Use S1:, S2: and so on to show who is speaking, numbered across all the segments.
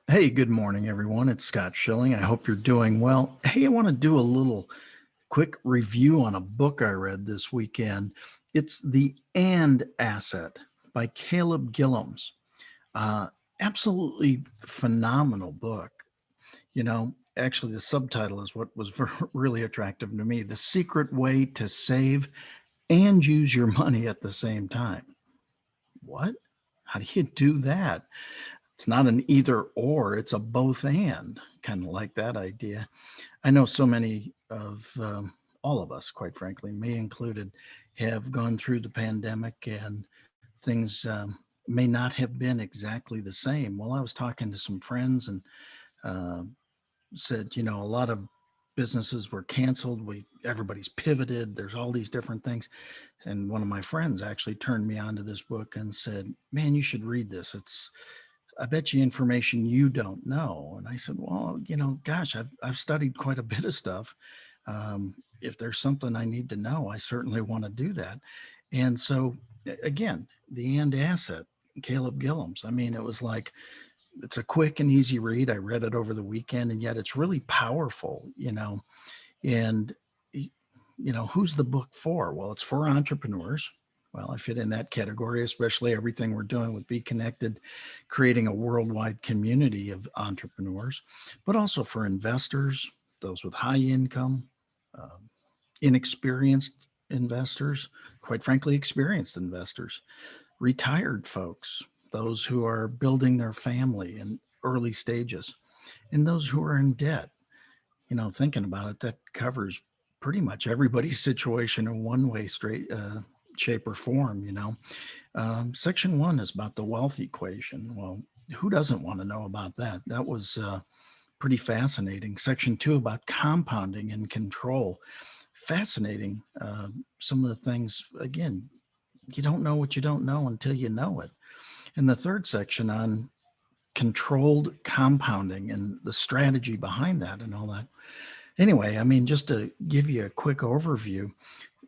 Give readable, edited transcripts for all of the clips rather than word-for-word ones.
S1: Hey, good morning, everyone. It's Scott Schilling. I hope you're doing well. Hey, I want to do a little quick review on a book I read this weekend. It's The And Asset by Caleb Gillums. Uh, Absolutely phenomenal book. Actually, the subtitle is what was really attractive to me: The Secret Way to Save and Use Your Money at the Same Time. What? How do you do that? It's not an either or, it's a both and, kind of like that idea. I know so many of all of us, quite frankly, me included, have gone through the pandemic and things may not have been exactly the same. Well, I was talking to some friends and uh, said, a lot of businesses were canceled. Everybody's pivoted. There's all these different things. And one of my friends actually turned me on to this book and said, "Man, you should read this. I bet you information you don't know." And I said, "Well, gosh, I've studied quite a bit of stuff. If there's something I need to know, I certainly want to do that." And so, again, the And Asset, Caleb Gillums. I mean, it was like it's a quick and easy read. I read it over the weekend, and yet it's really powerful. And who's the book for? Well, it's for entrepreneurs. Well, I fit in that category, especially everything we're doing with Be Connected, creating a worldwide community of entrepreneurs, but also for investors, those with high income, um, inexperienced investors, quite frankly, experienced investors, retired folks, those who are building their family in early stages, and those who are in debt. Thinking about it, that covers pretty much everybody's situation in one way, straight shape or form. Section one is about the wealth equation. Well, who doesn't want to know about that? That was pretty fascinating. Section two about compounding and control. Fascinating. Some of the things, again, you don't know what you don't know until you know it. And the third section on controlled compounding and the strategy behind that and all that. Anyway, I mean, just to give you a quick overview,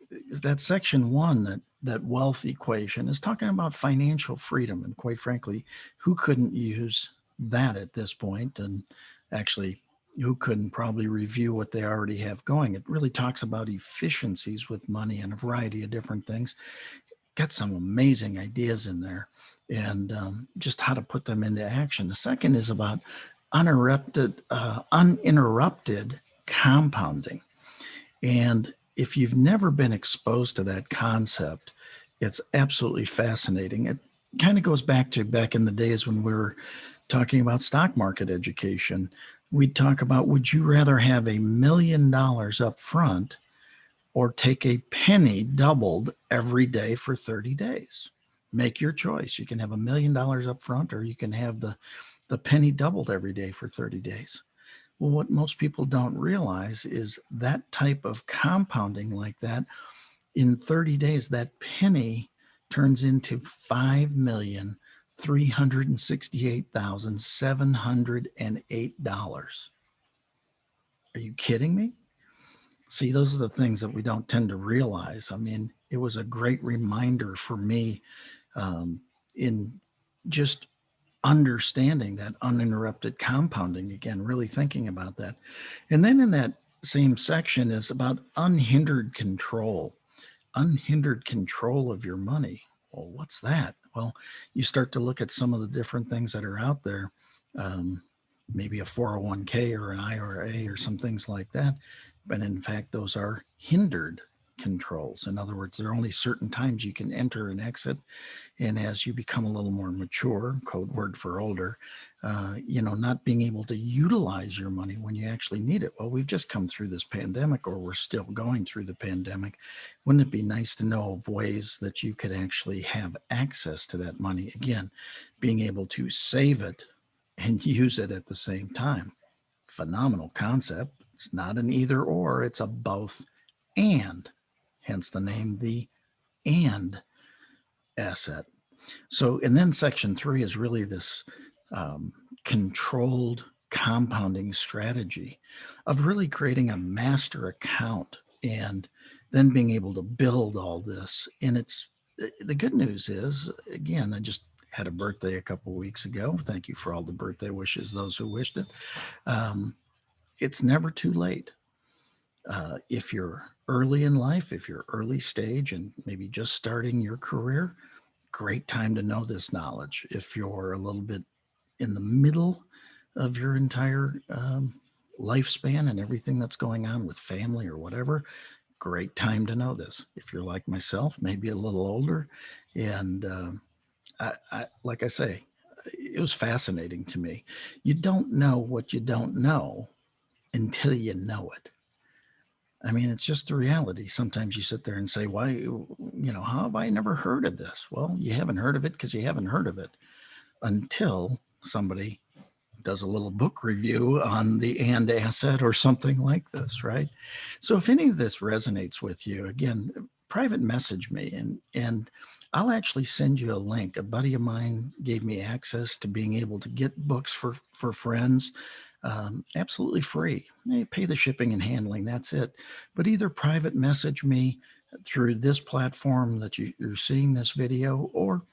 S1: is that section one, that wealth equation, is talking about financial freedom. And quite frankly, who couldn't use that at this point? And actually, who couldn't probably review what they already have going? It really talks about efficiencies with money and a variety of different things. Got some amazing ideas in there, and just how to put them into action. The second is about uninterrupted compounding. And if you've never been exposed to that concept, it's absolutely fascinating. It kind of goes back in the days when we were talking about stock market education. We'd talk about, would you rather have $1 million up front or take a penny doubled every day for 30 days? Make your choice. You can have $1 million up front, or you can have the penny doubled every day for 30 days. Well, what most people don't realize is that type of compounding like that, in 30 days, that penny turns into $5,368,708. Are you kidding me? See, those are the things that we don't tend to realize. I mean, it was a great reminder for me, in just understanding that uninterrupted compounding again, really thinking about that. And then in that same section is about unhindered control of your money. Well, what's that? Well, you start to look at some of the different things that are out there, um, maybe a 401k or an IRA or some things like that. But in fact, those are hindered controls. In other words, there are only certain times you can enter and exit. And as you become a little more mature, code word for older, not being able to utilize your money when you actually need it. Well, we've just come through this pandemic, or we're still going through the pandemic. Wouldn't it be nice to know of ways that you could actually have access to that money? Again, being able to save it and use it at the same time. Phenomenal concept. It's not an either or, it's a both and, hence the name, the and asset. So, and then section three is really this um, controlled compounding strategy of really creating a master account and then being able to build all this. And it's the good news is, again, I just had a birthday a couple weeks ago. Thank you for all the birthday wishes, those who wished it. Um, it's never too late. If you're early in life, if you're early stage and maybe just starting your career, great time to know this knowledge. If you're a little bit in the middle of your entire lifespan and everything that's going on with family or whatever, great time to know this. If you're like myself, maybe a little older, and like I say, it was fascinating to me. You don't know what you don't know until you know it. I mean, it's just the reality. Sometimes you sit there and say, why, how have I never heard of this? Well, you haven't heard of it because you haven't heard of it until somebody does a little book review on the and asset or something like this, right? So if any of this resonates with you, again, private message me and I'll actually send you a link. A buddy of mine gave me access to being able to get books for friends, absolutely free. They pay the shipping and handling, that's it. But either private message me through this platform that you're seeing this video, or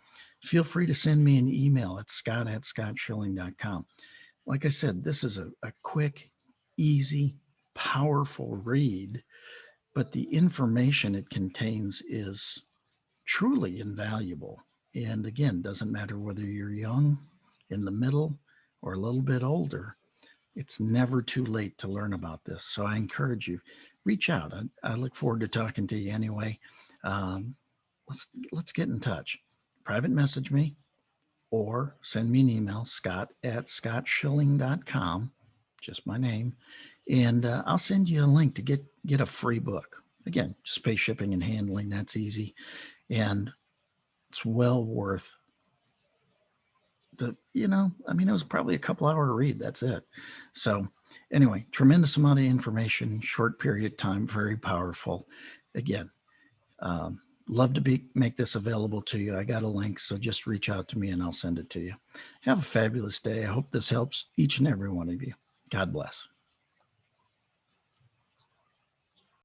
S1: feel free to send me an email at scott@scottschilling.com. Like I said, this is a quick, easy, powerful read, but the information it contains is truly invaluable. And again, doesn't matter whether you're young, in the middle, or a little bit older, it's never too late to learn about this. So I encourage you, reach out. I look forward to talking to you anyway. Um, let's get in touch. Private message me or send me an email, scott@scottschilling.com, just my name, and I'll send you a link to get a free book. Again, just pay shipping and handling. That's easy, and it's well worth it was probably a couple hour read. That's it. So anyway, tremendous amount of information, short period of time, very powerful. Again, um, love to make this available to you. I got a link, so just reach out to me and I'll send it to you. Have a fabulous day. I hope this helps each and every one of you. God bless.